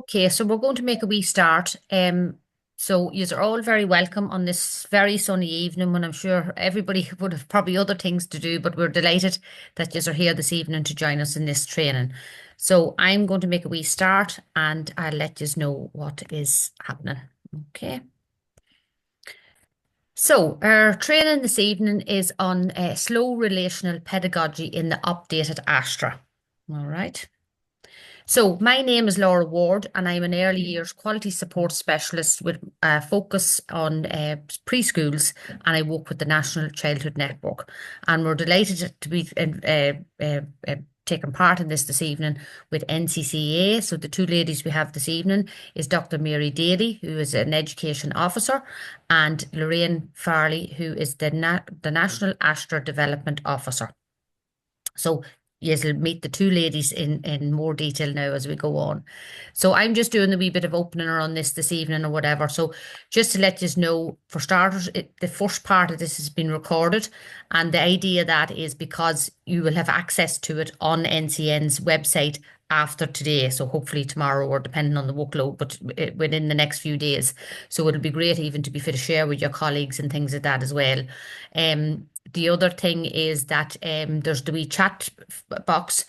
Okay, so we're going to make a wee start. So you're all very welcome on this very sunny evening when I'm sure everybody would have probably other things to do, but we're delighted that you're here this evening to join us in this training. So I'm going to make a wee start and I'll let you know what is happening. Okay. So our training this evening is on slow relational pedagogy in the updated Astra. All right. So, my name is Laura Ward, and I'm an early years quality support specialist with a focus on preschools, and I work with the National Childhood Network. And we're delighted to be taking part in this evening with NCCA. So, the two ladies we have this evening is Dr. Mary Daly, who is an education officer, and Lorraine Farley, who is the National Astra Development Officer. So yes, we'll meet the two ladies in more detail now as we go on. So I'm just doing a wee bit of opening on this evening or whatever. So just to let you know, for starters, the first part of this has been recorded, and the idea of that is because you will have access to it on NCN's website after today. So hopefully tomorrow or depending on the workload, but within the next few days. So it'll be great even to be fit to share with your colleagues and things like that as well. The other thing is that there's the wee chat box.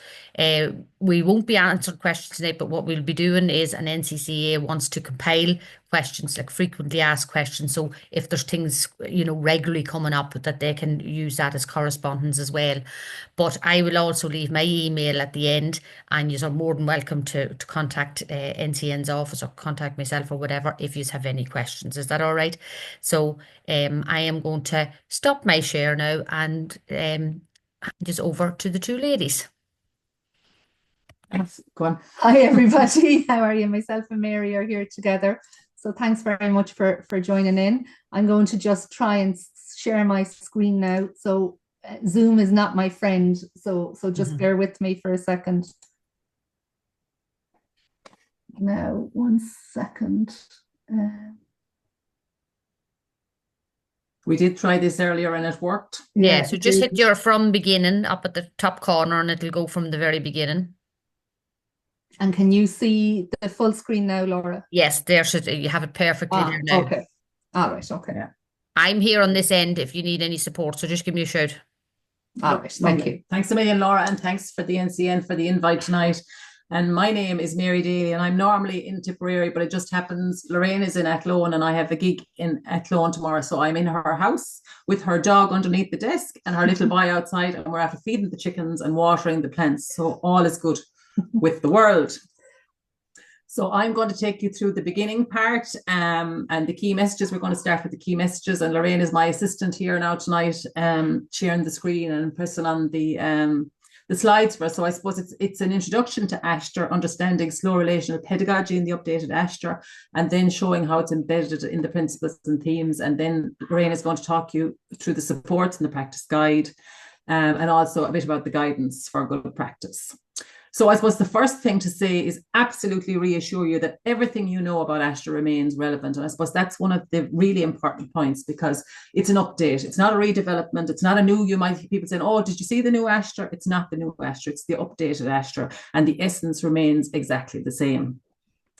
We won't be answering questions tonight, but what we'll be doing is an NCCA wants to compile questions, like frequently asked questions. So if there's things, regularly coming up, that they can use that as correspondence as well. But I will also leave my email at the end, and you are more than welcome to contact NCN's office or contact myself or whatever if you have any questions. Is that all right? So I am going to stop my share now and just over to the two ladies. Thanks. Go on. Hi, everybody. How are you? Myself and Mary are here together. So thanks very much for joining in. I'm going to just try and share my screen now. So Zoom is not my friend. So just bear with me for a second. Now, 1 second. We did try this earlier and it worked. Yeah, so just hit your from beginning up at the top corner and it'll go from the very beginning. And can you see the full screen now, Laura? Yes, you have it perfectly there now. Okay. All right, okay. Yeah. I'm here on this end if you need any support, so just give me a shout. All right, thank you. Thanks a million, Laura, and thanks for the NCN for the invite tonight. And my name is Mary Daly, and I'm normally in Tipperary, but it just happens Lorraine is in Athlone, and I have a gig in Athlone tomorrow. So I'm in her house with her dog underneath the desk and her little boy outside, and we're after feeding the chickens and watering the plants. So all is good with the world. So I'm going to take you through the beginning part and the key messages. We're going to start with the key messages, and Lorraine is my assistant here now tonight, sharing the screen and pressing on the slides for us. So I suppose it's an introduction to Aistear, understanding slow relational pedagogy in the updated Aistear, and then showing how it's embedded in the principles and themes. And then Lorraine is going to talk you through the supports and the practice guide, and also a bit about the guidance for good practice. So I suppose the first thing to say is absolutely reassure you that everything you know about Aistear remains relevant. And I suppose that's one of the really important points, because it's an update. It's not a redevelopment. It's not a new, you might hear people saying, oh, did you see the new Aistear? It's not the new Aistear. It's the updated Aistear. And the essence remains exactly the same.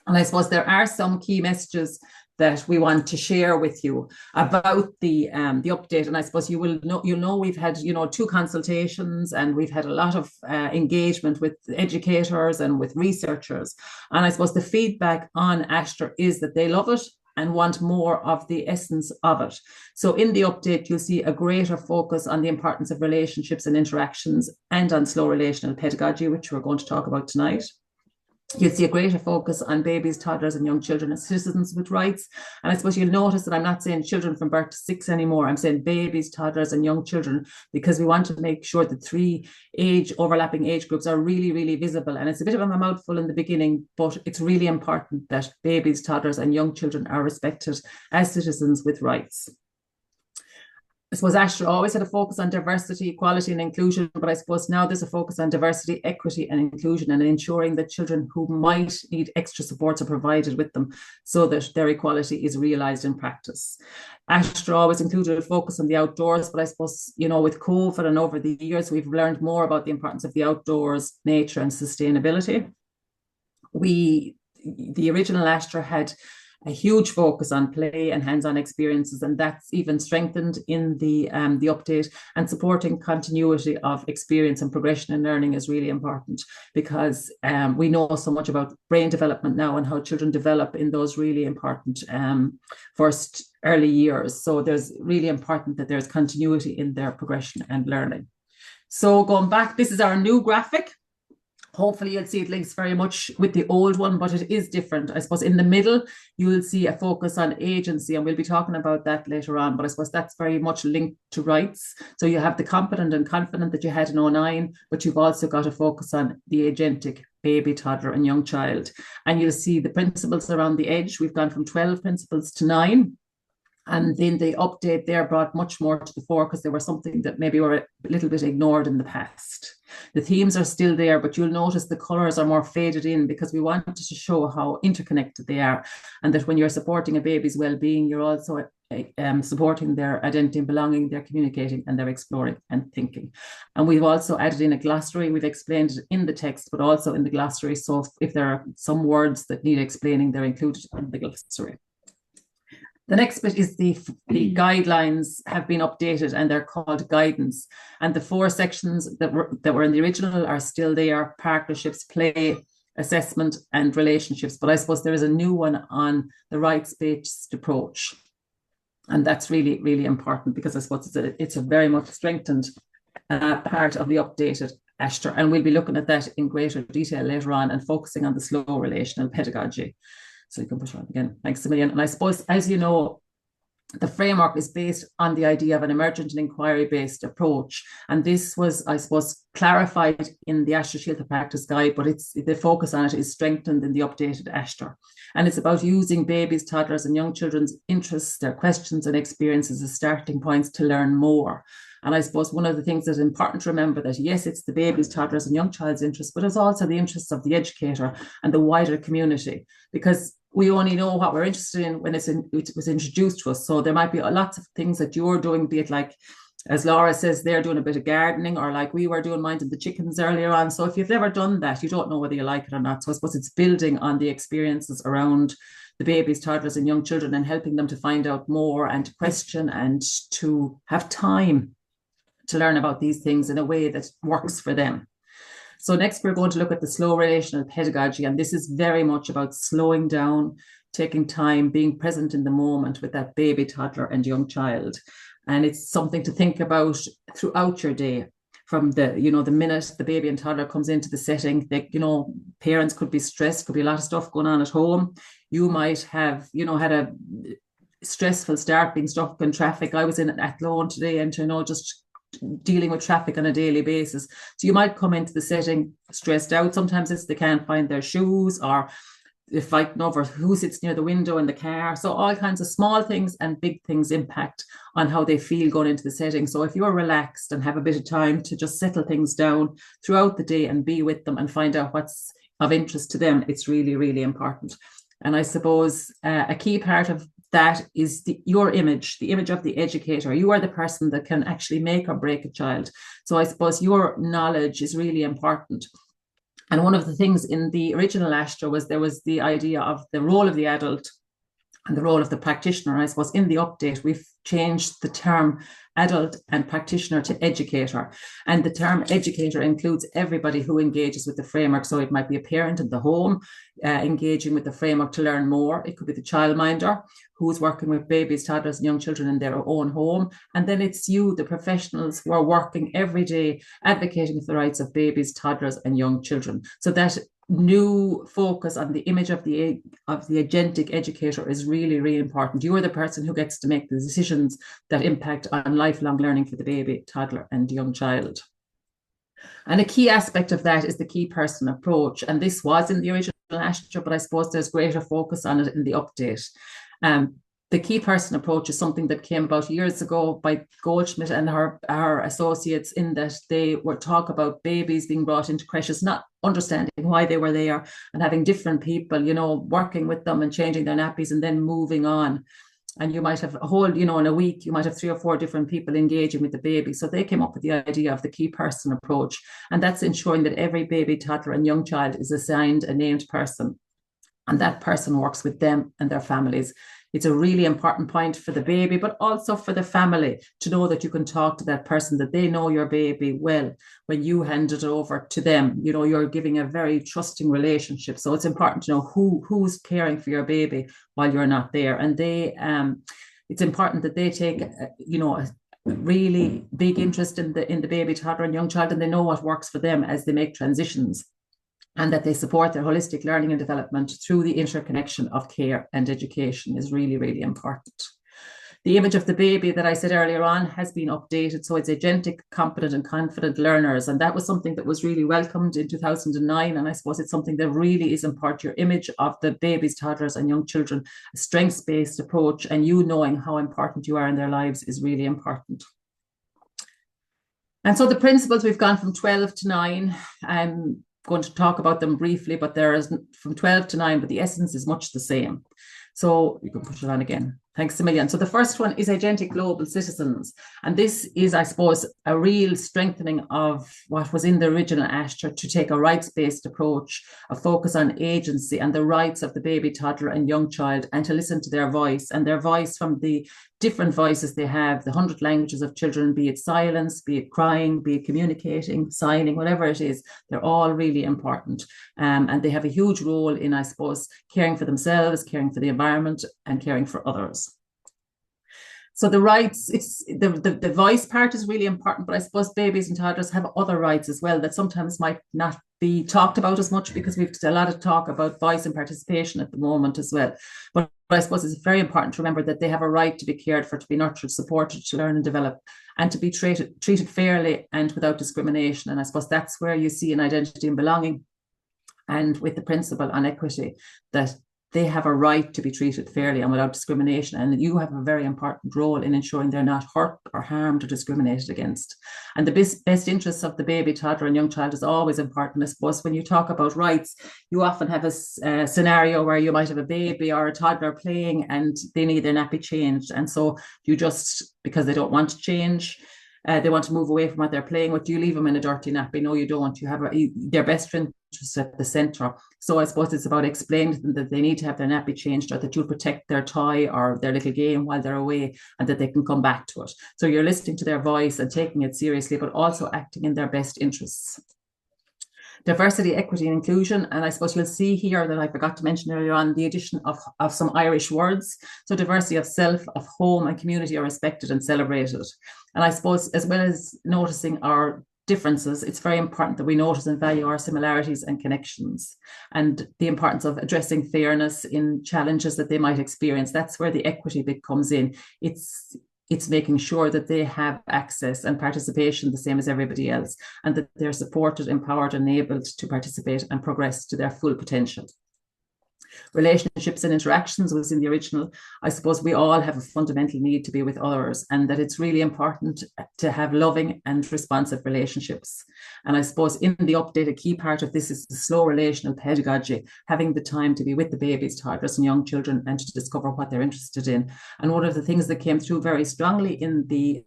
And I suppose there are some key messages that we want to share with you about the update. And I suppose you'll know we've had 2 consultations, and we've had a lot of engagement with educators and with researchers. And I suppose the feedback on Aistear is that they love it and want more of the essence of it. So in the update, you'll see a greater focus on the importance of relationships and interactions, and on slow relational pedagogy, which we're going to talk about tonight. You'll see a greater focus on babies, toddlers and young children as citizens with rights. And I suppose you'll notice that I'm not saying children from birth to 6 anymore. I'm saying babies, toddlers and young children, because we want to make sure that 3 overlapping age groups are really, really visible. And it's a bit of a mouthful in the beginning, but it's really important that babies, toddlers and young children are respected as citizens with rights. I suppose Aistear always had a focus on diversity, equality and inclusion, but I suppose now there's a focus on diversity, equity and inclusion, and ensuring that children who might need extra supports are provided with them so that their equality is realised in practice. Aistear always included a focus on the outdoors, but I suppose, with COVID and over the years, we've learned more about the importance of the outdoors, nature and sustainability. We the original Aistear had a huge focus on play and hands-on experiences, and that's even strengthened in the update. And supporting continuity of experience and progression in learning is really important, because we know so much about brain development now and how children develop in those really important first early years. So there's really important that there's continuity in their progression and learning. So going back, this is our new graphic. Hopefully you'll see it links very much with the old one, but it is different. I suppose in the middle, you will see a focus on agency, and we'll be talking about that later on, but I suppose that's very much linked to rights. So you have the competent and confident that you had in 09, but you've also got a focus on the agentic baby, toddler, and young child. And you'll see the principles around the edge. We've gone from 12 principles to 9. And then the update there brought much more to the fore, because there were something that maybe were a little bit ignored in the past. The themes are still there, but you'll notice the colours are more faded in, because we wanted to show how interconnected they are, and that when you're supporting a baby's well-being, you're also supporting their identity and belonging, their communicating, and their exploring and thinking. And we've also added in a glossary. We've explained it in the text, but also in the glossary. So if there are some words that need explaining, they're included in the glossary. The next bit is the guidelines have been updated, and they're called guidance. And the 4 sections that were in the original are still there: partnerships, play, assessment, and relationships. But I suppose there is a new one on the rights-based approach. And that's really, really important, because I suppose it's a very much strengthened part of the updated Aistear. And we'll be looking at that in greater detail later on, and focusing on the slow relational pedagogy. So you can push on again. Thanks a million. And I suppose, as you know, the framework is based on the idea of an emergent and inquiry-based approach. And this was, I suppose, clarified in the Aistear Síolta Practice Guide, but the focus on it is strengthened in the updated Aistear. And it's about using babies, toddlers, and young children's interests, their questions and experiences as starting points to learn more. And I suppose one of the things that's important to remember, that yes, it's the babies, toddlers, and young child's interests, but it's also the interests of the educator and the wider community, because we only know what we're interested in when it was introduced to us. So there might be lots of things that you're doing, be it like, as Laura says, they're doing a bit of gardening, or like we were doing minding the chickens earlier on. So if you've never done that, you don't know whether you like it or not. So I suppose it's building on the experiences around the babies, toddlers, and young children, and helping them to find out more and to question and to have time to learn about these things in a way that works for them. So next, we're going to look at the slow relational pedagogy, and this is very much about slowing down, taking time, being present in the moment with that baby, toddler, and young child. And it's something to think about throughout your day, from the minute the baby and toddler comes into the setting. Parents could be stressed, could be a lot of stuff going on at home. You might have, had a stressful start, being stuck in traffic. I was in Athlone today, and just dealing with traffic on a daily basis. So you might come into the setting stressed out. Sometimes it's they can't find their shoes, or they're fighting over who sits near the window in the car. So all kinds of small things and big things impact on how they feel going into the setting. So if you're relaxed and have a bit of time to just settle things down throughout the day and be with them and find out what's of interest to them, it's really, really important. And I suppose a key part of that is your image, the image of the educator. You are the person that can actually make or break a child. So I suppose your knowledge is really important. And one of the things in the original Aistear was there was the idea of the role of the adult and the role of the practitioner. I suppose in the update, we've changed the term adult and practitioner to educator. And the term educator includes everybody who engages with the framework. So it might be a parent in the home engaging with the framework to learn more. It could be the childminder who's working with babies, toddlers, and young children in their own home. And then it's you, the professionals, who are working every day advocating for the rights of babies, toddlers, and young children. So that new focus on the image of the agentic educator is really, really important. You are the person who gets to make the decisions that impact on lifelong learning for the baby, toddler, and young child. And a key aspect of that is the key person approach. And this was in the original Aistear, but I suppose there's greater focus on it in the update. The key person approach is something that came about years ago by Goldschmidt and her associates, in that they were talk about babies being brought into creches, not understanding why they were there, and having different people, working with them and changing their nappies and then moving on. And you might have a whole, in a week, you might have 3 or 4 different people engaging with the baby. So they came up with the idea of the key person approach. And that's ensuring that every baby, toddler, and young child is assigned a named person. and that person works with them and their families. It's a really important point for the baby, but also for the family to know that you can talk to that person, that they know your baby well. When you hand it over to them, you know, you're giving a very trusting relationship. So it's important to know who's caring for your baby while you're not there. And it's important that they take, you know, a really big interest in the baby, toddler, and young child, and they know what works for them as they make transitions, and that they support their holistic learning and development through the interconnection of care and education is really, really important. The image of the baby that I said earlier on has been updated. So it's agentic, competent and confident learners. And that was something that was really welcomed in 2009. And I suppose it's something that really is important. Your image of the babies, toddlers and young children, a strengths-based approach, and you knowing how important you are in their lives is really important. And so the principles, we've gone from 12 to 9. I'm going to talk about them briefly, but there is from 12 to 9, but the essence is much the same. So you can push it on again. Thanks a million. So the first one is agentic global citizens. And this is, I suppose, a real strengthening of what was in the original Aistear, to take a rights-based approach, a focus on agency and the rights of the baby, toddler and young child, and to listen to their voice, and their voice from the different voices they have, the 100 languages of children, be it silence, be it crying, be it communicating, signing, whatever it is, they're all really important. And they have a huge role in, I suppose, caring for themselves, caring for the environment and caring for others. So the rights, it's the voice part is really important, but I suppose babies and toddlers have other rights as well that sometimes might not be talked about as much, because we've a lot of talk about voice and participation at the moment as well. But I suppose it's very important to remember that they have a right to be cared for, to be nurtured, supported, to learn and develop, and to be treated fairly and without discrimination. And I suppose that's where you see an identity and belonging, and with the principle on equity, that they have a right to be treated fairly and without discrimination. And you have a very important role in ensuring they're not hurt or harmed or discriminated against. And the best interests of the baby, toddler and young child is always important. I suppose when you talk about rights, you often have a scenario where you might have a baby or a toddler playing and they need their nappy changed. And so you just, because they don't want to change, they want to move away from what they're playing with, you leave them in a dirty nappy. No, you don't. You have their best interest at the centre. So I suppose it's about explaining to them that they need to have their nappy changed, or that you'll protect their toy or their little game while they're away, and that they can come back to it. So you're listening to their voice and taking it seriously, but also acting in their best interests. Diversity, equity and inclusion. And I suppose you'll see here that I forgot to mention earlier on the addition of some Irish words. So diversity of self, of home and community are respected and celebrated. And I suppose, as well as noticing our differences, it's very important that we notice and value our similarities and connections, and the importance of addressing fairness in challenges that they might experience. That's where the equity bit comes in. It's making sure that they have access and participation the same as everybody else, and that they're supported, empowered, enabled to participate and progress to their full potential. Relationships and interactions was in the original. I suppose we all have a fundamental need to be with others, and that it's really important to have loving and responsive relationships. And I suppose in the update, a key part of this is the slow relational pedagogy, having the time to be with the babies, toddlers and young children, and to discover what they're interested in. And one of the things that came through very strongly in the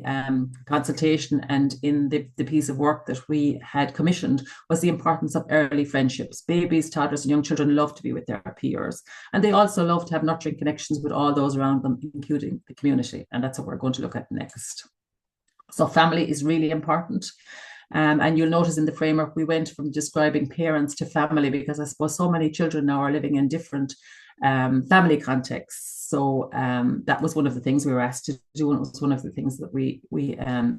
consultation and in the piece of work that we had commissioned was the importance of early friendships. Babies, toddlers and young children love to be with their peers, and they also love to have nurturing connections with all those around them, including the community. And that's what we're going to look at next. So family is really important. And you'll notice in the framework, we went from describing parents to family, because I suppose so many children now are living in different family contexts. So that was one of the things we were asked to do, and it was one of the things that we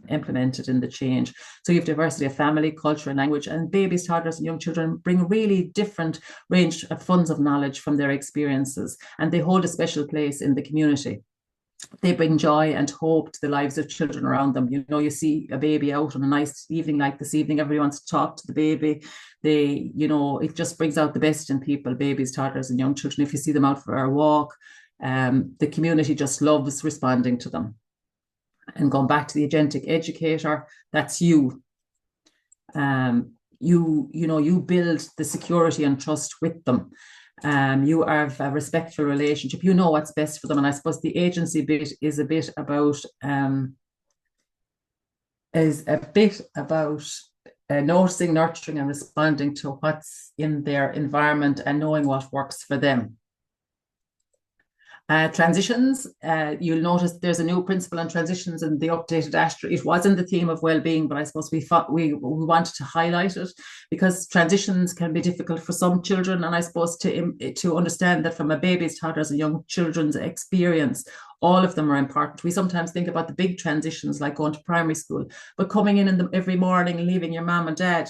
implemented in the change. So you have diversity of family, culture and language, and babies, toddlers and young children bring a really different range of funds of knowledge from their experiences, and they hold a special place in the community. They bring joy and hope to the lives of children around them. You know, you see a baby out on a nice evening like this evening, everyone wants to talk to the baby. They, you know, it just brings out the best in people, babies, toddlers and young children. If you see them out for a walk, the community just loves responding to them. And going back to the agentic educator, that's you. You build the security and trust with them. You have a respectful relationship. You know what's best for them. And I suppose the agency bit is a bit about noticing, nurturing, and responding to what's in their environment and knowing what works for them. Transitions, you'll notice there's a new principle on transitions in the updated Aistear. It wasn't the theme of well-being, but I suppose we wanted to highlight it because transitions can be difficult for some children, and I suppose to understand that from a baby's, toddler's, and young children's experience, all of them are important. We sometimes think about the big transitions like going to primary school, but coming in every morning, leaving your mum and dad,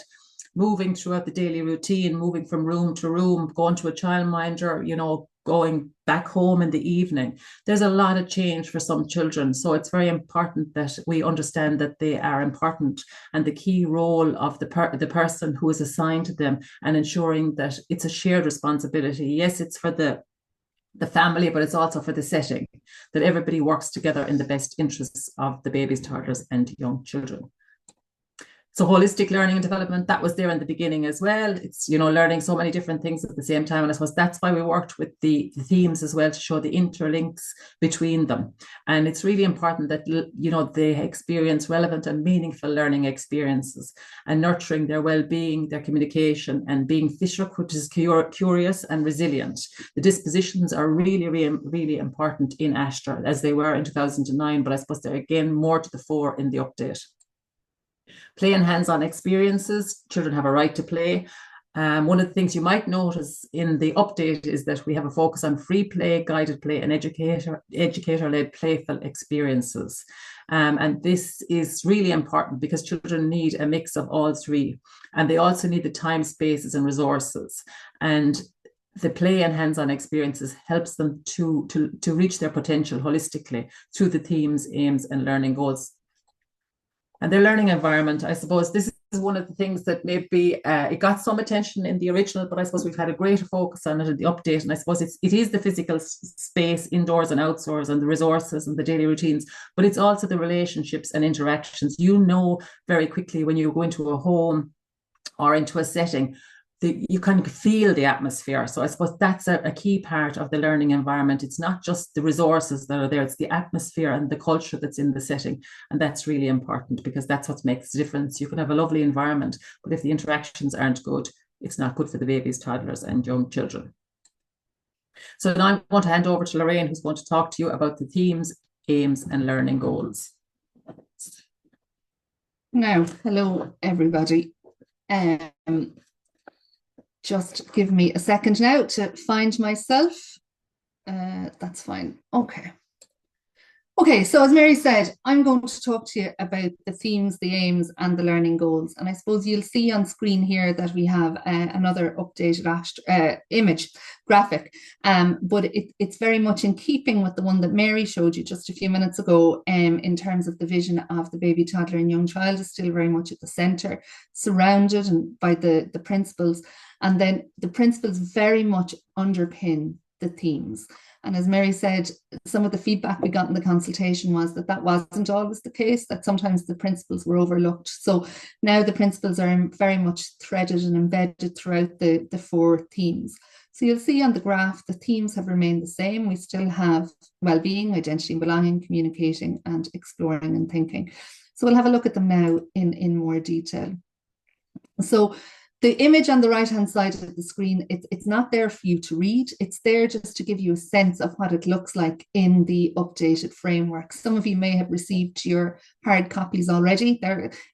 moving throughout the daily routine, moving from room to room, going to a childminder, you know, going back home in the evening. There's a lot of change for some children. So it's very important that we understand that they are important and the key role of the person who is assigned to them, and ensuring that it's a shared responsibility. Yes, it's for the family, but it's also for the setting, that everybody works together in the best interests of the babies, toddlers, and young children. So holistic learning and development, that was there in the beginning as well. It's, you know, learning so many different things at the same time. And I suppose that's why we worked with the themes as well, to show the interlinks between them. And it's really important that, you know, they experience relevant and meaningful learning experiences, and nurturing their well-being, their communication, and being Fishhook, which is curious and resilient. The dispositions are really, really, really important in Aistear, as they were in 2009, but I suppose they're again more to the fore in the update. Play and hands-on experiences. Children have a right to play. One of the things you might notice in the update is that we have a focus on free play, guided play, and educator-led playful experiences. And this is really important because children need a mix of all three. And they also need the time, spaces, and resources. And the play and hands-on experiences helps them to reach their potential holistically through the themes, aims, and learning goals. And their learning environment, I suppose this is one of the things that maybe it got some attention in the original, but I suppose we've had a greater focus on it in the update. And I suppose it is the physical space, indoors and outdoors, and the resources and the daily routines, but it's also the relationships and interactions. You know very quickly when you go into a home or into a setting, you kind of feel the atmosphere. So I suppose that's a key part of the learning environment. It's not just the resources that are there, it's the atmosphere and the culture that's in the setting. And that's really important because that's what makes the difference. You can have a lovely environment, but if the interactions aren't good, it's not good for the babies, toddlers, and young children. So now I'm going to hand over to Lorraine, who's going to talk to you about the themes, aims, and learning goals. Now, hello, everybody. Just give me a second now to find myself. That's fine. Okay. Okay, so as Mary said, I'm going to talk to you about the themes, the aims, and the learning goals. And I suppose you'll see on screen here that we have another updated image graphic, but it's very much in keeping with the one that Mary showed you just a few minutes ago, in terms of the vision of the baby, toddler, and young child is still very much at the centre, surrounded by the principles. And then the principles very much underpin the themes. And as Mary said, some of the feedback we got in the consultation was that wasn't always the case, that sometimes the principles were overlooked. So now the principles are very much threaded and embedded throughout the four themes. So you'll see on the graph, the themes have remained the same. We still have well-being, identity and belonging, communicating, and exploring and thinking. So we'll have a look at them now in more detail. So the image on the right-hand side of the screen, it's not there for you to read. It's there just to give you a sense of what it looks like in the updated framework. Some of you may have received your hard copies already.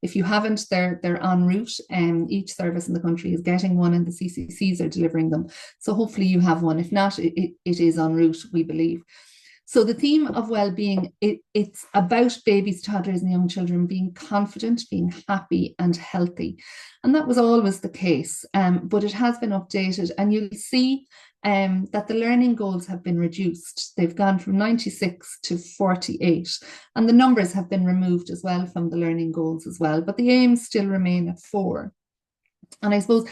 If you haven't, they're en route. Each service in the country is getting one, and the CCCs are delivering them. So hopefully you have one. If not, it is en route, we believe. So the theme of well-being, it's about babies, toddlers, and young children being confident, being happy and healthy. And that was always the case, but it has been updated, and you'll see that the learning goals have been reduced. They've gone from 96 to 48, and the numbers have been removed as well from the learning goals as well, but the aims still remain at 4. And I suppose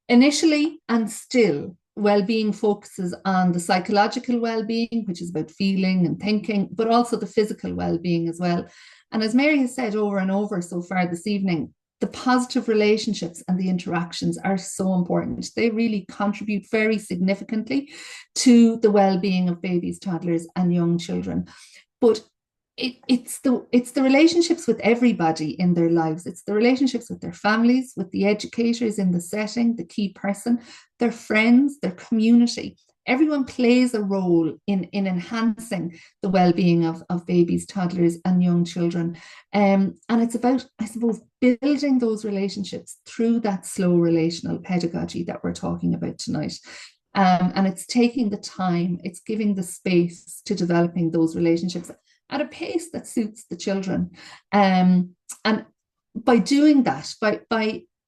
initially and still, well-being focuses on the psychological well-being, which is about feeling and thinking, but also the physical well-being as well. And as Mary has said over and over so far this evening, the positive relationships and the interactions are so important. They really contribute very significantly to the well-being of babies, toddlers, and young children. But it's the relationships with everybody in their lives. It's the relationships with their families, with the educators in the setting, the key person, their friends, their community. Everyone plays a role in enhancing the well-being of babies, toddlers, and young children. And it's about, I suppose, building those relationships through that slow relational pedagogy that we're talking about tonight. And it's taking the time, it's giving the space to developing those relationships at a pace that suits the children. And by doing that, by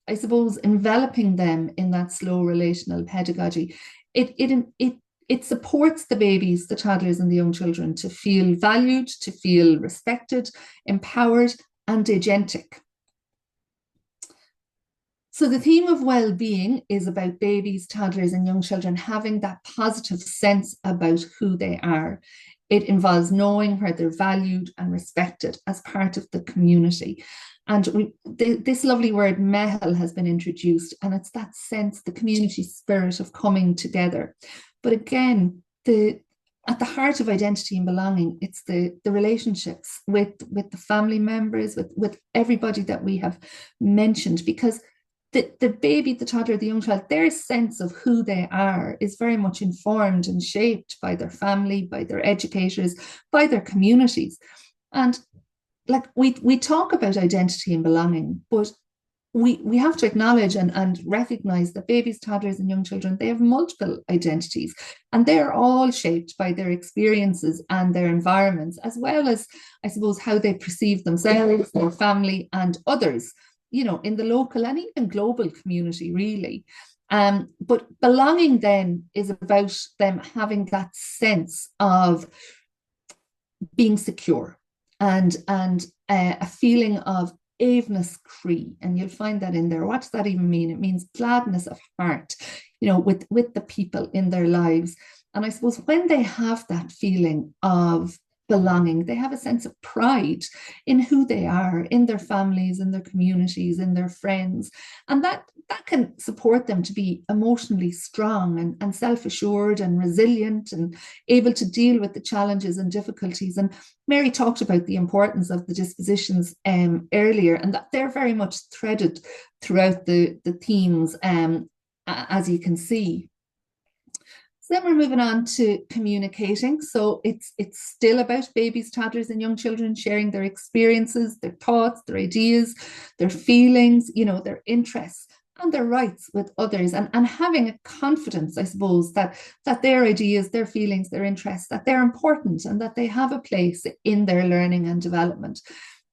I suppose enveloping them in that slow relational pedagogy, it supports the babies, the toddlers, and the young children to feel valued, to feel respected, empowered, and agentic. So the theme of well-being is about babies, toddlers, and young children having that positive sense about who they are. It involves knowing where they're valued and respected as part of the community. And this lovely word mehel has been introduced, and it's that sense, the community spirit of coming together. But again, at the heart of identity and belonging, it's the relationships with the family members, with everybody that we have mentioned, because the baby, the toddler, the young child, their sense of who they are is very much informed and shaped by their family, by their educators, by their communities. And like we talk about identity and belonging, but we have to acknowledge and recognize that babies, toddlers, and young children, they have multiple identities, and they're all shaped by their experiences and their environments, as well as, I suppose, how they perceive themselves, their family, and others, in the local and even global community, really. But belonging then is about them having that sense of being secure and a feeling of Aveness Cree, and you'll find that in there. What does that even mean? It means gladness of heart, with the people in their lives. And I suppose when they have that feeling of belonging, they have a sense of pride in who they are, in their families, in their communities, in their friends. And that can support them to be emotionally strong and self-assured and resilient and able to deal with the challenges and difficulties. And Mary talked about the importance of the dispositions earlier, and that they're very much threaded throughout the themes, as you can see. So then we're moving on to communicating. So it's still about babies, toddlers, and young children sharing their experiences, their thoughts, their ideas, their feelings, their interests and their rights with others, and having a confidence, I suppose, that their ideas, their feelings, their interests, that they're important and that they have a place in their learning and development.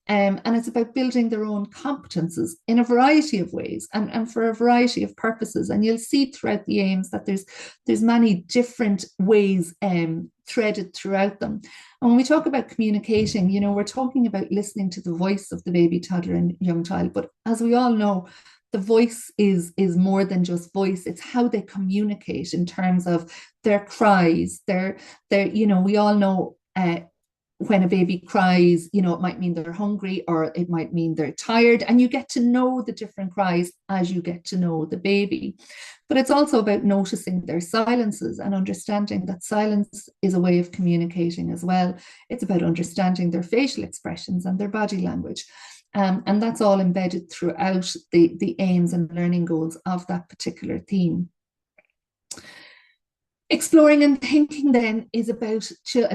And it's about building their own competences in a variety of ways and for a variety of purposes. And you'll see throughout the aims that there's many different ways threaded throughout them. And when we talk about communicating, we're talking about listening to the voice of the baby, toddler, and young child. But as we all know, the voice is more than just voice. It's how they communicate in terms of their cries, their we all know when a baby cries, it might mean they're hungry or it might mean they're tired, and you get to know the different cries as you get to know the baby. But it's also about noticing their silences and understanding that silence is a way of communicating as well. It's about understanding their facial expressions and their body language. And that's all embedded throughout the aims and learning goals of that particular theme. Exploring and thinking then is about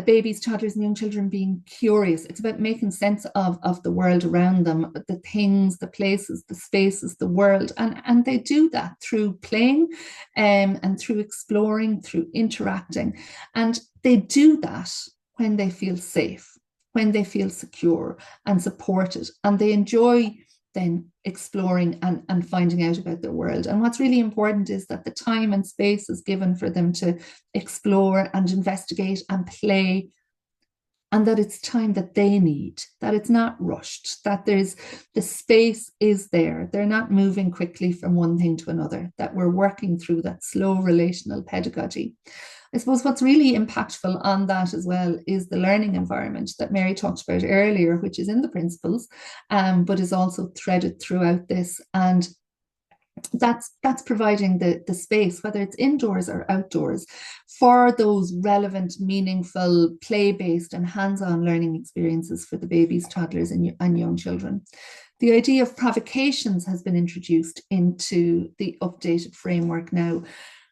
babies, toddlers, and young children being curious. It's about making sense of the world around them, the things, the places, the spaces, the world. And they do that through playing and through exploring, through interacting. And they do that when they feel safe, when they feel secure and supported, and they enjoy then exploring and finding out about their world. And what's really important is that the time and space is given for them to explore and investigate and play, and that it's time that they need, that it's not rushed, that the space is there. They're not moving quickly from one thing to another, that we're working through that slow relational pedagogy. I suppose what's really impactful on that as well is the learning environment that Mary talked about earlier, which is in the principles, but is also threaded throughout this. And that's providing the space, whether it's indoors or outdoors, for those relevant, meaningful, play-based and hands-on learning experiences for the babies, toddlers, and young children. The idea of provocations has been introduced into the updated framework now,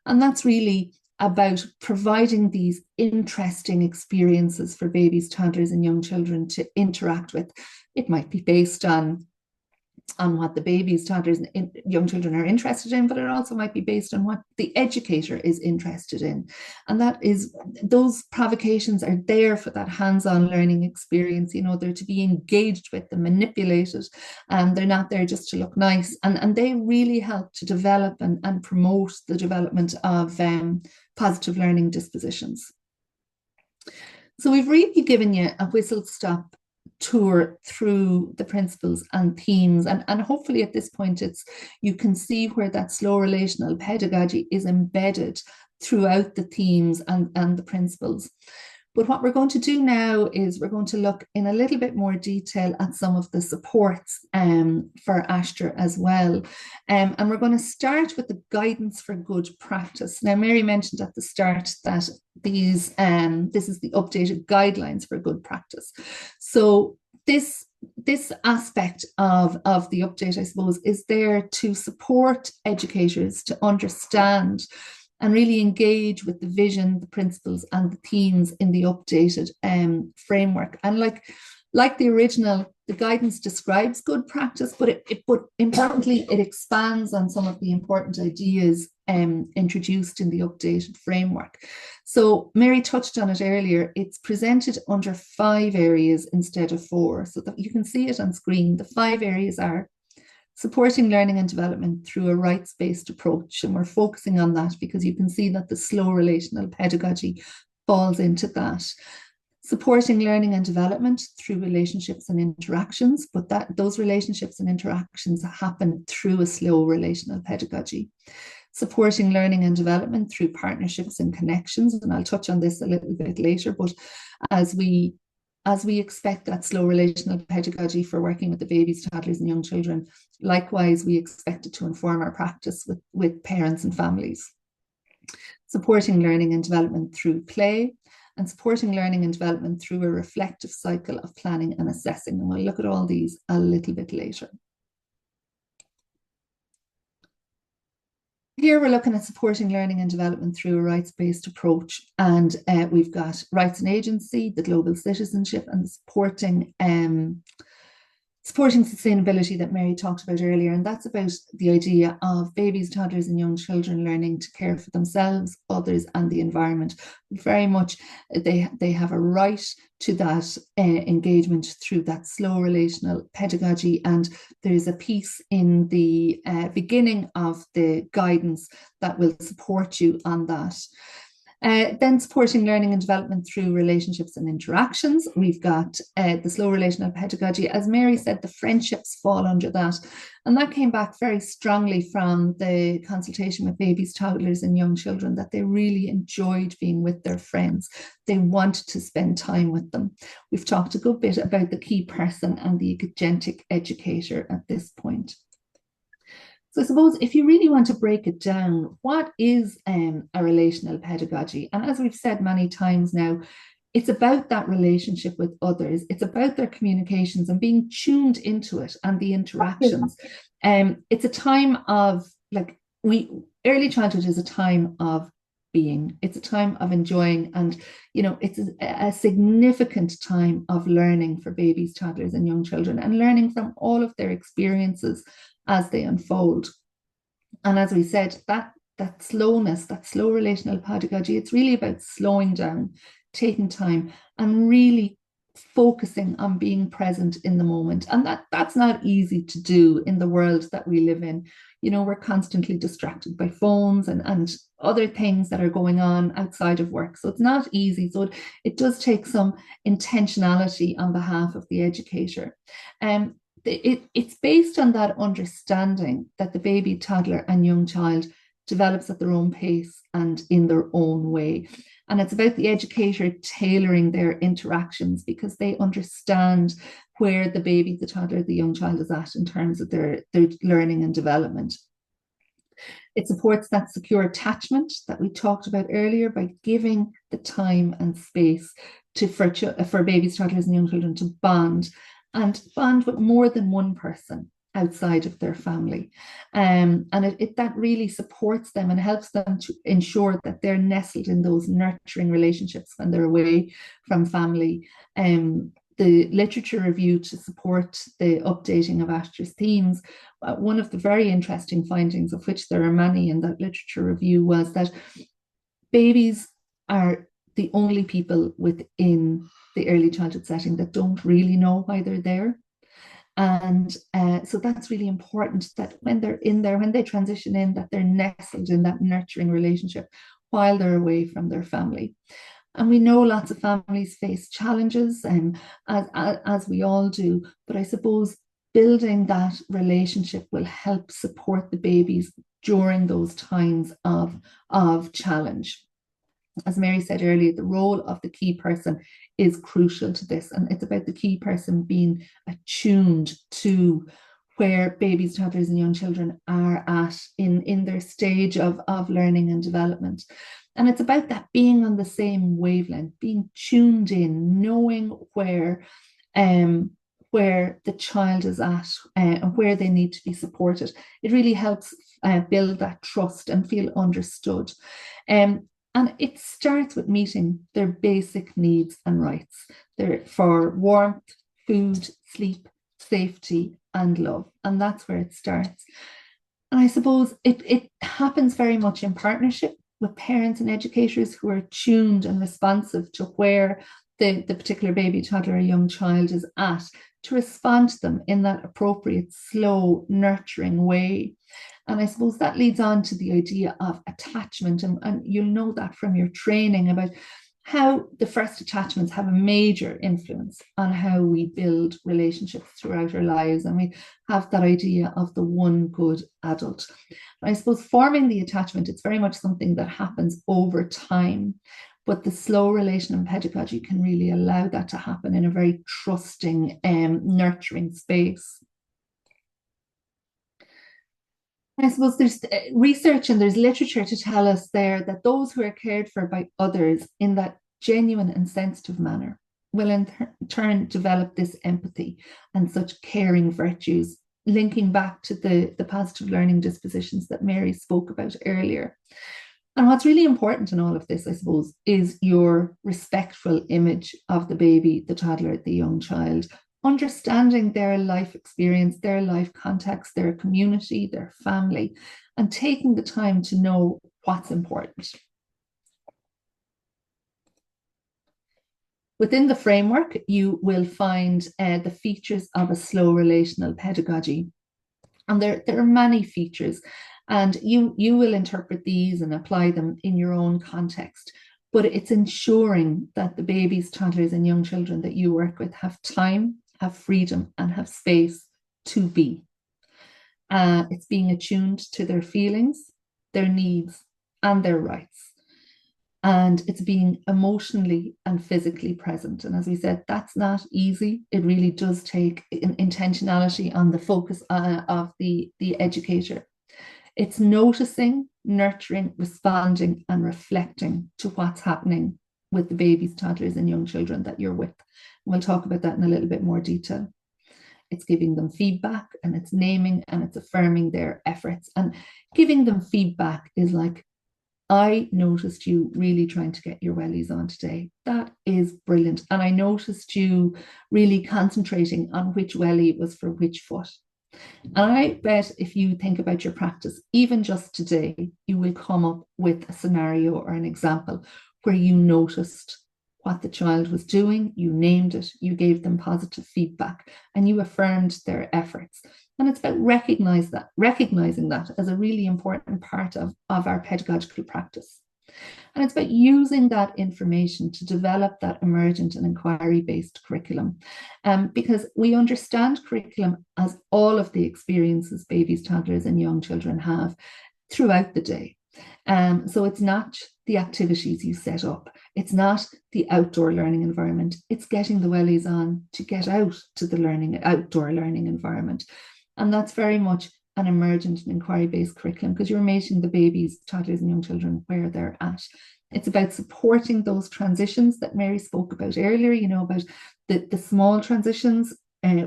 and that's really about providing these interesting experiences for babies, toddlers, and young children to interact with. It might be based on what the babies, toddlers, and young children are interested in, but it also might be based on what the educator is interested in. And that is, those provocations are there for that hands-on learning experience. You know, they're to be engaged with and manipulated, and they're not there just to look nice. And they really help to develop and promote the development of positive learning dispositions. So we've really given you a whistle-stop tour through the principles and themes, and hopefully at this point you can see where that slow relational pedagogy is embedded throughout the themes and the principles. But what we're going to do now is we're going to look in a little bit more detail at some of the supports for Aistear as well. And we're going to start with the guidance for good practice. Now, Mary mentioned at the start that this is the updated guidelines for good practice. So this aspect of the update, I suppose, is there to support educators to understand and really engage with the vision, the principles, and the themes in the updated framework. And like the original, the guidance describes good practice, but importantly, it expands on some of the important ideas introduced in the updated framework. So Mary touched on it earlier. It's presented under 5 areas instead of 4, so that you can see it on screen. The 5 areas are supporting learning and development through a rights-based approach. And we're focusing on that because you can see that the slow relational pedagogy falls into that. Supporting learning and development through relationships and interactions, but those relationships and interactions happen through a slow relational pedagogy. Supporting learning and development through partnerships and connections, and I'll touch on this a little bit later, but as we expect that slow relational pedagogy for working with the babies, toddlers, and young children, likewise, we expect it to inform our practice with parents and families. Supporting learning and development through play, and supporting learning and development through a reflective cycle of planning and assessing. And we'll look at all these a little bit later. Here we're looking at supporting learning and development through a rights-based approach, and we've got rights and agency, the global citizenship, and supporting sustainability that Mary talked about earlier. And that's about the idea of babies, toddlers, and young children learning to care for themselves, others, and the environment. Very much they have a right to that engagement through that slow relational pedagogy. And there's a piece in the beginning of the guidance that will support you on that. Then supporting learning and development through relationships and interactions. We've got the slow relational pedagogy. As Mary said, the friendships fall under that. And that came back very strongly from the consultation with babies, toddlers, and young children, that they really enjoyed being with their friends. They wanted to spend time with them. We've talked a good bit about the key person and the agentic educator at this point. So I suppose if you really want to break it down, what is a relational pedagogy? And as we've said many times now, it's about that relationship with others. It's about their communications and being tuned into it and the interactions. It's a time of, early childhood is a time of being. It's a time of enjoying, and it's a significant time of learning for babies, toddlers, and young children, and learning from all of their experiences as they unfold. And as we said, that slowness, that slow relational pedagogy, it's really about slowing down, taking time, and really focusing on being present in the moment. And that's not easy to do in the world that we live in. We're constantly distracted by phones and other things that are going on outside of work. So it's not easy. So it does take some intentionality on behalf of the educator. It's based on that understanding that the baby, toddler, and young child develops at their own pace and in their own way. And it's about the educator tailoring their interactions because they understand where the baby, the toddler, the young child is at in terms of their learning and development. It supports that secure attachment that we talked about earlier by giving the time and space for babies, toddlers, and young children to bond with more than one person outside of their family. And that really supports them and helps them to ensure that they're nestled in those nurturing relationships when they're away from family. The literature review to support the updating of Aistear's themes, one of the very interesting findings, of which there are many in that literature review, was that babies are the only people within the early childhood setting that don't really know why they're there. And so that's really important, that when they're in there, when they transition in, that they're nestled in that nurturing relationship while they're away from their family. And we know lots of families face challenges, as we all do, but I suppose building that relationship will help support the babies during those times of challenge. As Mary said earlier, the role of the key person is crucial to this, and it's about the key person being attuned to where babies, toddlers, and young children are at in their stage of learning and development. And it's about that being on the same wavelength, being tuned in, knowing where the child is at and where they need to be supported. It really helps build that trust and feel understood. And it starts with meeting their basic needs and rights. They're for warmth, food, sleep, safety, and love. And that's where it starts. And I suppose it happens very much in partnership with parents and educators who are tuned and responsive to where the particular baby, toddler, or young child is at, to respond to them in that appropriate, slow, nurturing way. And I suppose that leads on to the idea of attachment. And you'll know that from your training about how the first attachments have a major influence on how we build relationships throughout our lives. And we have that idea of the one good adult. I suppose forming the attachment, it's very much something that happens over time. But the slow relational pedagogy can really allow that to happen in a very trusting, nurturing space. I suppose there's research and there's literature to tell us there that those who are cared for by others in that genuine and sensitive manner will in turn develop this empathy and such caring virtues, linking back to the positive learning dispositions that Mary spoke about earlier. And what's really important in all of this, I suppose, is your respectful image of the baby, the toddler, the young child, understanding their life experience, their life context, their community, their family, and taking the time to know what's important. Within the framework, you will find the features of a slow relational pedagogy. And there are many features, and you will interpret these and apply them in your own context. But it's ensuring that the babies, toddlers, and young children that you work with have time, have freedom, and have space to be. It's being attuned to their feelings, their needs, and their rights. And it's being emotionally and physically present. And as we said, that's not easy. It really does take intentionality on the focus of the educator. It's noticing, nurturing, responding, and reflecting to what's happening with the babies, toddlers, and young children that you're with. And we'll talk about that in a little bit more detail. It's giving them feedback, and it's naming and it's affirming their efforts. And giving them feedback is like, I noticed you really trying to get your wellies on today. That is brilliant. And I noticed you really concentrating on which welly was for which foot. And I bet if you think about your practice, even just today, you will come up with a scenario or an example where you noticed what the child was doing, you named it, you gave them positive feedback, and you affirmed their efforts. And it's about recognizing that as a really important part of our pedagogical practice. And it's about using that information to develop that emergent and inquiry-based curriculum. Because we understand curriculum as all of the experiences babies, toddlers, and young children have throughout the day. So it's not the activities you set up. It's not the outdoor learning environment. It's getting the wellies on to get out to the outdoor learning environment. And that's very much an emergent and inquiry-based curriculum because you're meeting the babies, toddlers, and young children where they're at. It's about supporting those transitions that Mary spoke about earlier, about the small transitions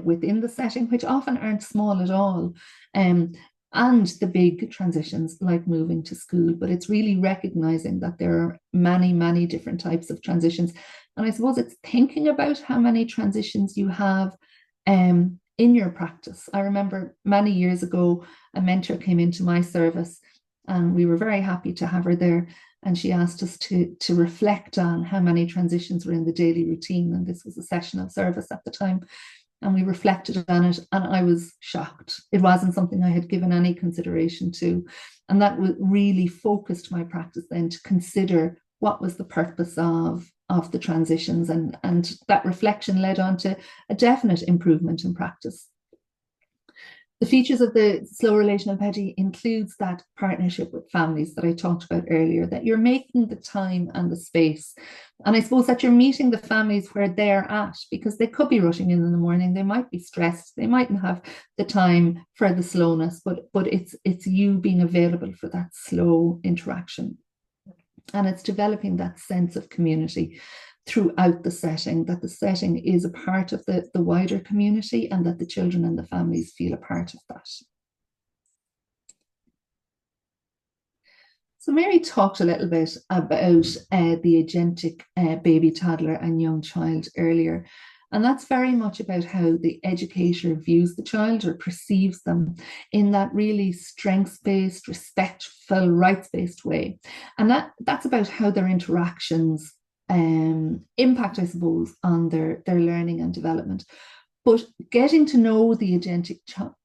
within the setting, which often aren't small at all, and the big transitions like moving to school. But it's really recognizing that there are many, many different types of transitions. And I suppose it's thinking about how many transitions you have in your practice. I remember many years ago, a mentor came into my service and we were very happy to have her there. And she asked us to reflect on how many transitions were in the daily routine. And this was a session of service at the time. And we reflected on it, and I was shocked. It wasn't something I had given any consideration to. And that really focused my practice then to consider what was the purpose of the transitions. And that reflection led on to a definite improvement in practice. The features of the slow relational pedagogy includes that partnership with families that I talked about earlier, that you're making the time and the space. And I suppose that you're meeting the families where they're at, because they could be rushing in the morning, they might be stressed, they mightn't have the time for the slowness, but it's you being available for that slow interaction. And it's developing that sense of community throughout the setting, that the setting is a part of the wider community and that the children and the families feel a part of that. So Mary talked a little bit about the agentic baby, toddler and young child earlier. And that's very much about how the educator views the child or perceives them in that really strengths-based, respectful, rights-based way. And that's about how their interactions impact, I suppose, on their learning and development. But getting to know the agentic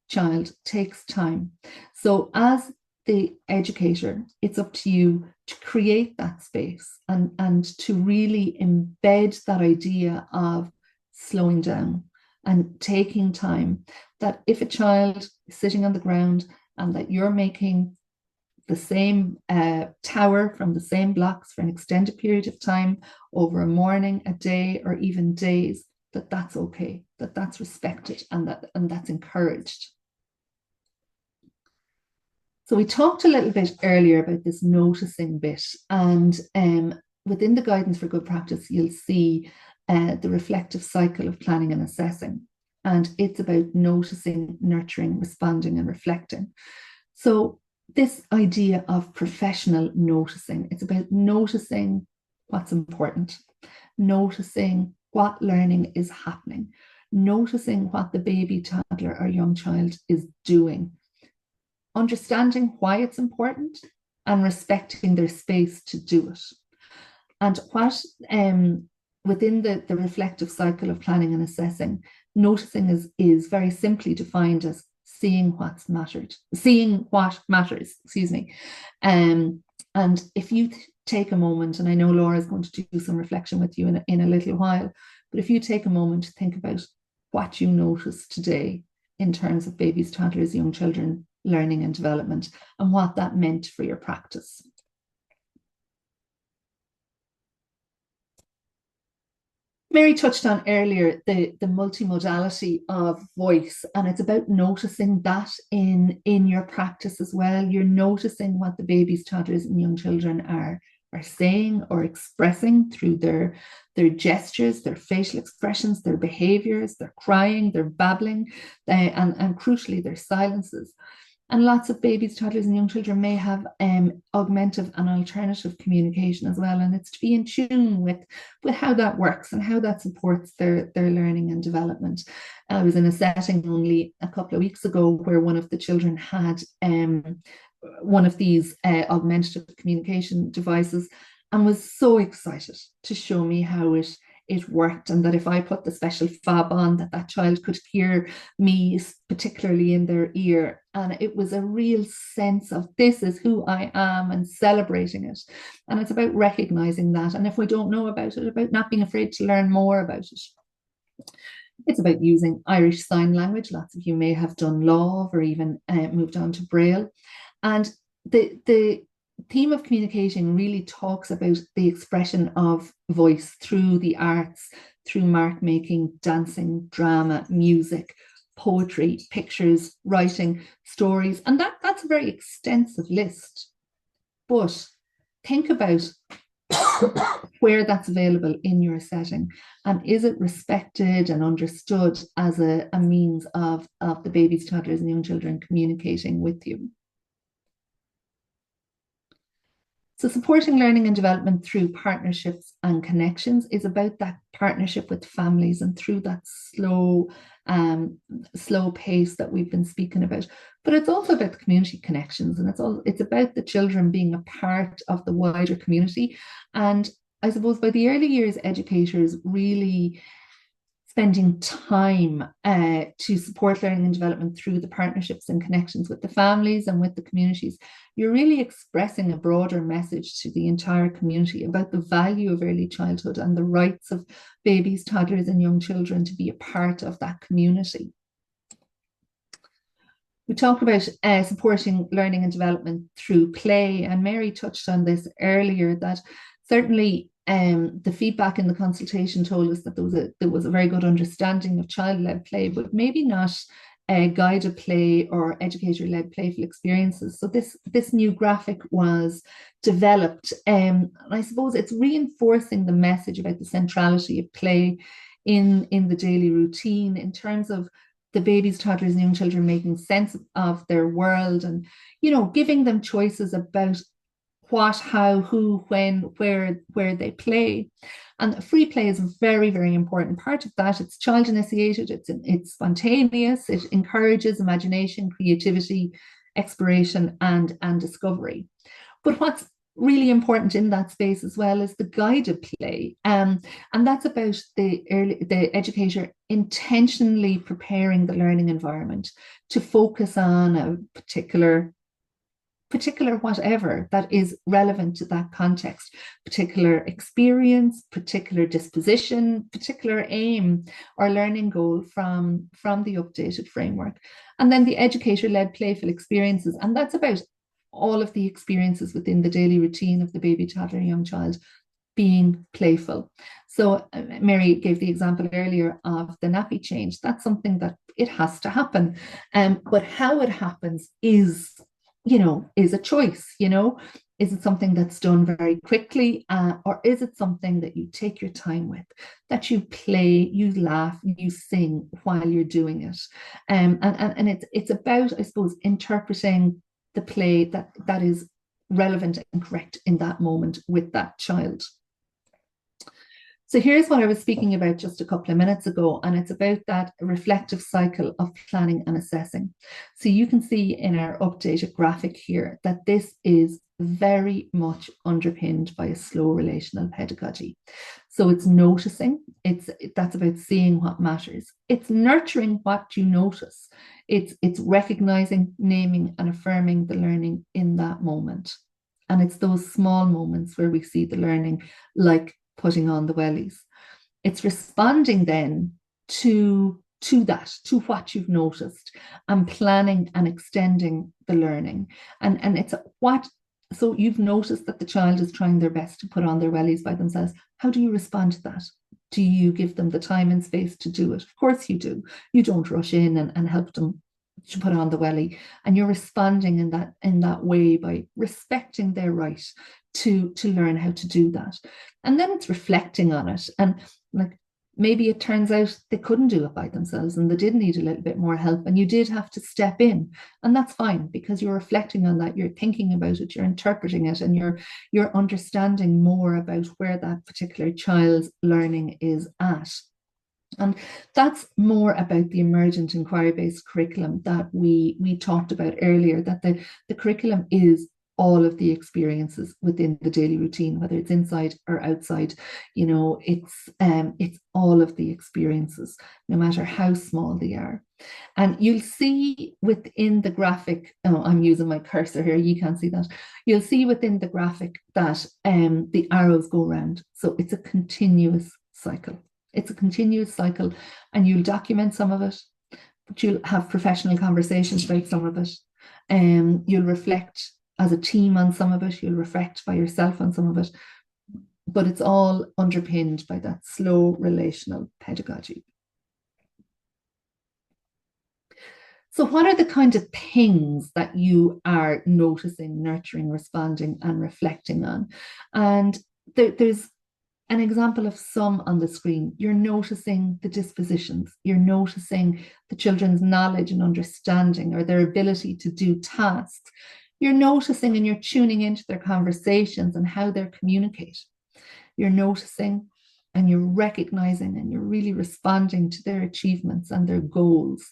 child takes time. So as the educator, it's up to you to create that space and to really embed that idea of slowing down and taking time. That if a child is sitting on the ground and that you're making the same tower from the same blocks for an extended period of time over a morning, a day, or even days, that's okay, that's respected and that's encouraged. So we talked a little bit earlier about this noticing bit, and within the guidance for good practice, you'll see the reflective cycle of planning and assessing, and it's about noticing, nurturing, responding, and reflecting. So this idea of professional noticing, it's about noticing what's important, noticing what learning is happening, noticing what the baby, toddler, or young child is doing, understanding why it's important, and respecting their space to do it. And what within the reflective cycle of planning and assessing, noticing is very simply defined as seeing what matters, excuse me. And if you take a moment, and I know Laura is going to do some reflection with you in a little while, but if you take a moment to think about what you noticed today in terms of babies, toddlers, young children, learning and development, and what that meant for your practice. Mary touched on earlier the multimodality of voice, and it's about noticing that in your practice as well. You're noticing what the babies, toddlers, and young children are saying or expressing through their gestures, their facial expressions, their behaviors, their crying, their babbling, and crucially, their silences. And lots of babies, toddlers, and young children may have augmentative and alternative communication as well. And it's to be in tune with how that works and how that supports their learning and development. I was in a setting only a couple of weeks ago where one of the children had one of these augmentative communication devices and was so excited to show me how it worked, and that if I put the special fob on, that child could hear me, particularly in their ear. And it was a real sense of this is who I am and celebrating it. And it's about recognizing that. And if we don't know about it, about not being afraid to learn more about it. It's about using Irish Sign Language. Lots of you may have done law or even moved on to Braille. And the theme of communication really talks about the expression of voice through the arts, through mark making, dancing, drama, music, poetry, pictures, writing, stories, and that's a very extensive list. But think about where that's available in your setting, and is it respected and understood as a means of the babies, toddlers, and young children communicating with you. So supporting learning and development through partnerships and connections is about that partnership with families, and through that slow pace that we've been speaking about. But it's also about the community connections, and it's about the children being a part of the wider community. And I suppose by the early years, educators really spending time to support learning and development through the partnerships and connections with the families and with the communities, you're really expressing a broader message to the entire community about the value of early childhood and the rights of babies, toddlers, and young children to be a part of that community. We talked about supporting learning and development through play, and Mary touched on this earlier, that certainly the feedback in the consultation told us that there was a very good understanding of child-led play, but maybe not guided play or educator-led playful experiences. So this new graphic was developed, and I suppose it's reinforcing the message about the centrality of play in the daily routine, in terms of the babies, toddlers, and young children making sense of their world, and giving them choices about what, how, who, when, where they play. And free play is a very, very important part of that. It's child initiated, it's spontaneous, it encourages imagination, creativity, exploration, and discovery. But what's really important in that space as well is the guided play, and that's about the educator intentionally preparing the learning environment to focus on a particular whatever that is relevant to that context, particular experience, particular disposition, particular aim or learning goal from the updated framework. And then the educator-led playful experiences, and that's about all of the experiences within the daily routine of the baby, toddler, young child being playful. So Mary gave the example earlier of the nappy change. That's something that it has to happen, but how it happens is a choice. Is it something that's done very quickly, or is it something that you take your time with, that you play, you laugh, you sing while you're doing it? And it's about, I suppose, interpreting the play that is relevant and correct in that moment with that child. So here's what I was speaking about just a couple of minutes ago, and it's about that reflective cycle of planning and assessing. So you can see in our updated graphic here that this is very much underpinned by a slow relational pedagogy. So it's noticing, that's about seeing what matters. It's nurturing what you notice. It's recognizing, naming, and affirming the learning in that moment. And it's those small moments where we see the learning, like putting on the wellies. It's responding then to what you've noticed, and planning and extending the learning. And it's what, so you've noticed that the child is trying their best to put on their wellies by themselves. How do you respond to that? Do you give them the time and space to do it? Of course you do. You don't rush in and help them to put on the welly, and you're responding in that way by respecting their right to learn how to do that. And then it's reflecting on it, and like maybe it turns out they couldn't do it by themselves and they did need a little bit more help, and you did have to step in, and that's fine, because you're reflecting on that, you're thinking about it, you're interpreting it, and you're understanding more about where that particular child's learning is at. And that's more about the emergent inquiry-based curriculum that we talked about earlier, that the curriculum is all of the experiences within the daily routine, whether it's inside or outside. It's all of the experiences, no matter how small they are. And you'll see within the graphic, I'm using my cursor here, you can't see that. You'll see within the graphic that the arrows go around. So it's a continuous cycle. It's a continuous cycle, and you'll document some of it, but you'll have professional conversations about some of it. You'll reflect as a team on some of it, you'll reflect by yourself on some of it, but it's all underpinned by that slow relational pedagogy. So what are the kind of things that you are noticing, nurturing, responding, and reflecting on? And there's an example of some on the screen. You're noticing the dispositions. You're noticing the children's knowledge and understanding, or their ability to do tasks. You're noticing and you're tuning into their conversations and how they're communicating. You're noticing and you're recognizing and you're really responding to their achievements and their goals.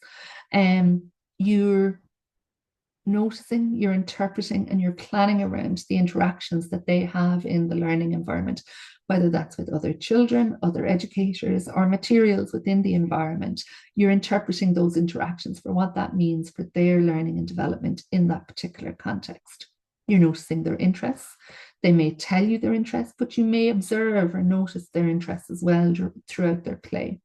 You're noticing, you're interpreting, and you're planning around the interactions that they have in the learning environment, whether that's with other children, other educators, or materials within the environment. You're interpreting those interactions for what that means for their learning and development in that particular context. You're noticing their interests. They may tell you their interests, but you may observe or notice their interests as well throughout their play.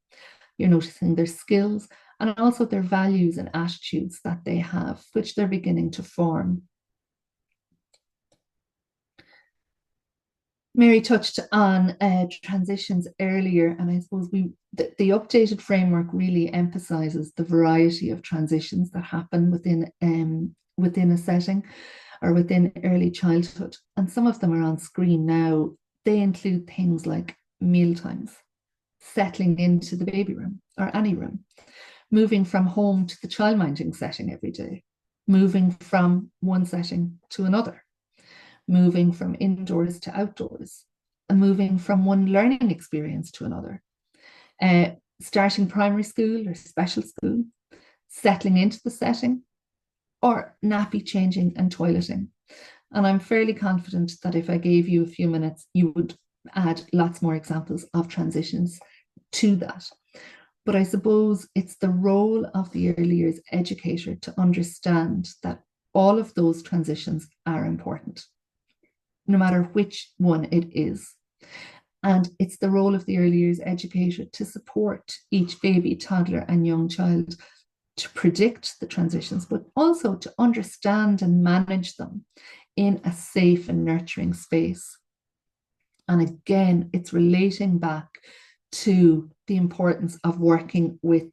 You're noticing their skills and also their values and attitudes that they have, which they're beginning to form. Mary touched on transitions earlier, and I suppose the updated framework really emphasizes the variety of transitions that happen within a setting or within early childhood. And some of them are on screen now. They include things like meal times, settling into the baby room or any room, moving from home to the childminding setting every day, moving from one setting to another, moving from indoors to outdoors, and moving from one learning experience to another, starting primary school or special school, settling into the setting, or nappy changing and toileting. And I'm fairly confident that if I gave you a few minutes, you would add lots more examples of transitions to that. But I suppose it's the role of the early years educator to understand that all of those transitions are important, no matter which one it is. And it's the role of the early years educator to support each baby, toddler, and young child to predict the transitions, but also to understand and manage them in a safe and nurturing space. And again, it's relating back to the importance of working with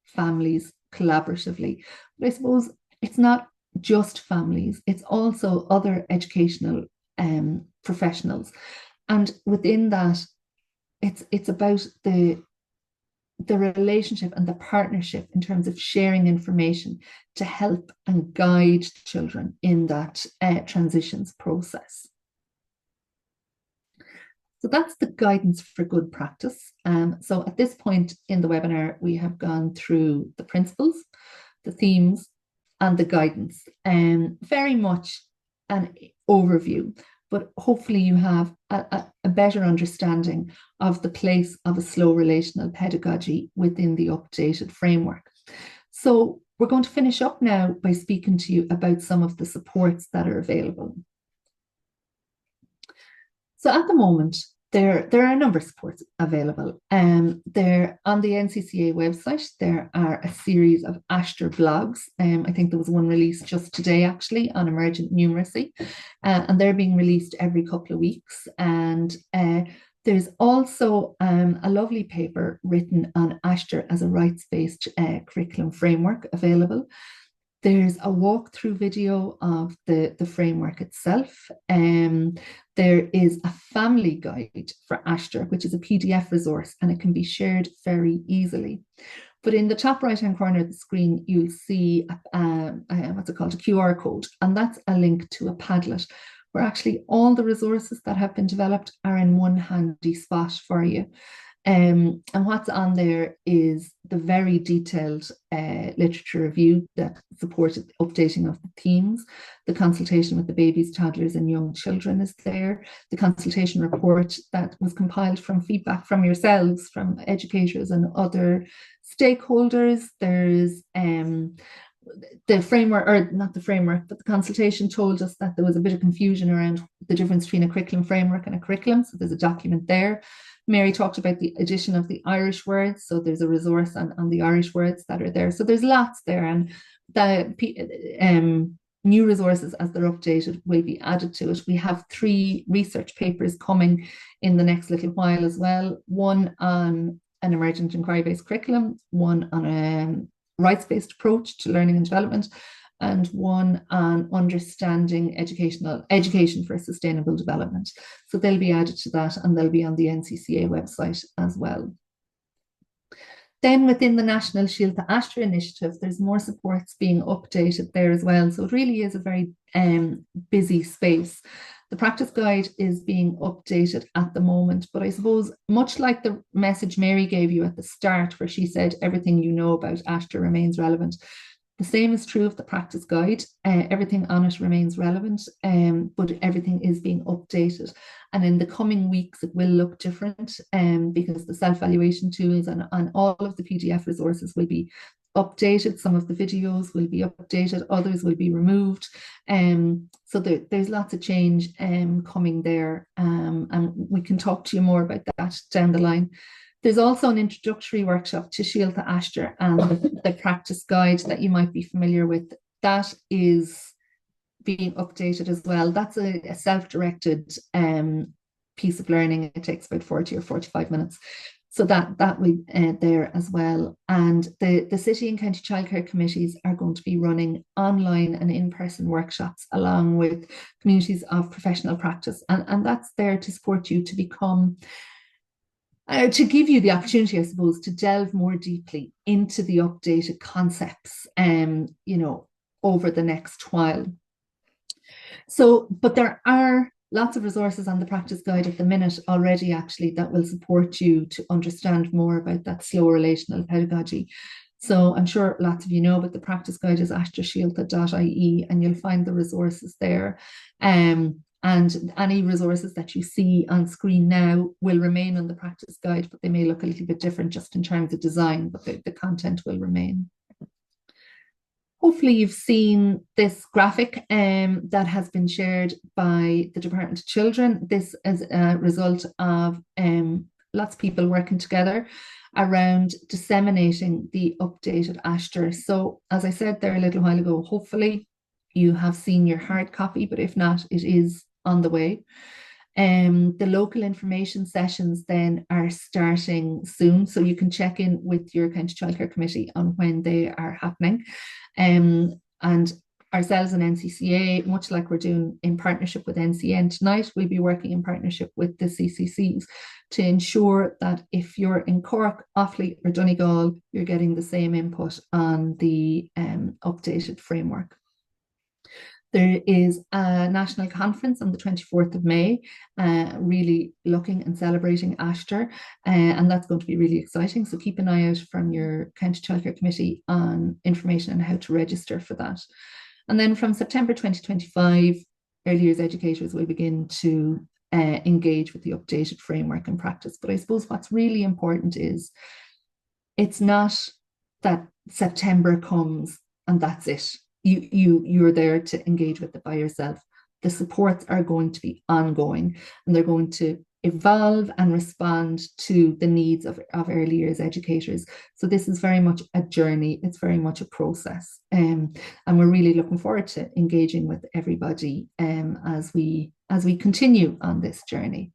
families collaboratively. But I suppose it's not just families, it's also other educational professionals. And within that, it's about the relationship and the partnership in terms of sharing information to help and guide children in that transitions process. So that's the guidance for good practice. So at this point in the webinar, we have gone through the principles, the themes, and the guidance, very much an overview, but hopefully you have a better understanding of the place of a slow relational pedagogy within the updated framework. So we're going to finish up now by speaking to you about some of the supports that are available. So at the moment, there are a number of supports available. There on the NCCA website, there are a series of Aistear blogs. I think there was one released just today, actually, on emergent numeracy, and they're being released every couple of weeks. And there's also a lovely paper written on Aistear as a rights-based curriculum framework available. There's a walkthrough video of the framework itself. There is a family guide for Aistear, which is a PDF resource, and it can be shared very easily. But in the top right-hand corner of the screen, you'll see what's it called, a QR code, and that's a link to a Padlet, where actually all the resources that have been developed are in one handy spot for you. And what's on there is the very detailed literature review that supported the updating of the themes. The consultation with the babies, toddlers, and young children is there. The consultation report that was compiled from feedback from yourselves, from educators and other stakeholders. There's the framework, or not the framework, but the consultation told us that there was a bit of confusion around the difference between a curriculum framework and a curriculum. So there's a document there. Mary talked about the addition of the Irish words. So there's a resource on the Irish words that are there. So there's lots there, and the new resources as they're updated will be added to it. We have 3 research papers coming in the next little while as well. One on an emergent inquiry-based curriculum, one on rights-based approach to learning and development, and one on understanding education for sustainable development. So they'll be added to that, and they'll be on the NCCA website as well. Then within the National Síolta Aistear initiative, there's more supports being updated there as well. So it really is a very busy space. The practice guide is being updated at the moment, but I suppose much like the message Mary gave you at the start, where she said everything you know about Aistear remains relevant, the same is true of the practice guide. Everything on it remains relevant, but everything is being updated. And in the coming weeks, it will look different because the self-evaluation tools and all of the PDF resources will be updated. Some of the videos will be updated, others will be removed. So there's lots of change coming there, and we can talk to you more about that down the line. There's also an introductory workshop to Síolta Aistear and the practice guide that you might be familiar with. That is being updated as well. That's a self-directed piece of learning. It takes about 40 or 45 minutes. So that will there as well. And the City and County Childcare Committees are going to be running online and in-person workshops along with communities of professional practice. And that's there to support you to become to give you the opportunity, I suppose, to delve more deeply into the updated concepts, over the next while. So, but there are lots of resources on the practice guide at the minute already, actually, that will support you to understand more about that slow relational pedagogy. So I'm sure lots of you know, but the practice guide is aistearsíolta.ie, and you'll find the resources there. And any resources that you see on screen now will remain on the practice guide, but they may look a little bit different just in terms of design, but the content will remain. Hopefully you've seen this graphic that has been shared by the Department of Children. This is a result of lots of people working together around disseminating the updated Aistear. So as I said there a little while ago, hopefully you have seen your hard copy, but if not, it is on the way. The local information sessions then are starting soon, so you can check in with your County Childcare Committee on when they are happening. And ourselves and NCCA, much like we're doing in partnership with NCN tonight, we'll be working in partnership with the CCCs to ensure that if you're in Cork, Offaly or Donegal, you're getting the same input on the updated framework. There is a national conference on the 24th of May, really looking and celebrating Aistear, and that's going to be really exciting. So keep an eye out from your County Childcare Committee on information on how to register for that. And then from September 2025, early years educators will begin to engage with the updated framework and practice. But I suppose what's really important is it's not that September comes and that's it. You're there to engage with it by yourself. The supports are going to be ongoing, and they're going to evolve and respond to the needs of early years educators. So this is very much a journey. It's very much a process. And we're really looking forward to engaging with everybody as we continue on this journey.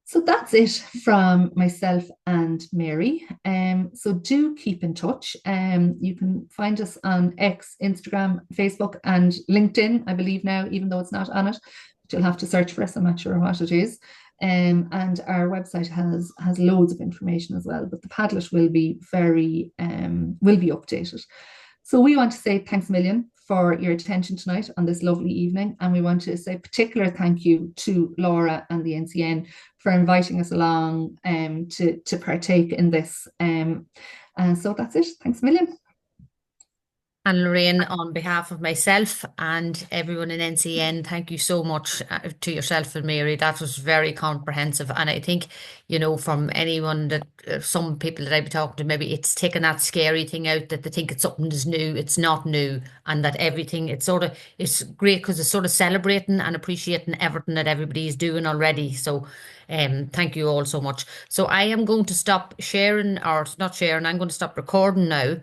So that's it from myself and Mary. So do keep in touch. You can find us on X, Instagram, Facebook, and LinkedIn, I believe now, even though it's not on it. But you'll have to search for us. I'm not sure what it is. And our website has loads of information as well. But the Padlet will be will be updated. So we want to say thanks a million for your attention tonight on this lovely evening. And we want to say a particular thank you to Laura and the NCN for inviting us along to partake in this. So that's it. Thanks a million. And Lorraine, on behalf of myself and everyone in NCN, thank you so much to yourself and Mary. That was very comprehensive. And I think, from anyone that, some people that I've been talking to, maybe it's taken that scary thing out that they think it's something that's new. It's not new. And that everything, it's great because it's sort of celebrating and appreciating everything that everybody is doing already. So thank you all so much. So I am going to stop sharing, or not sharing, I'm going to stop recording now.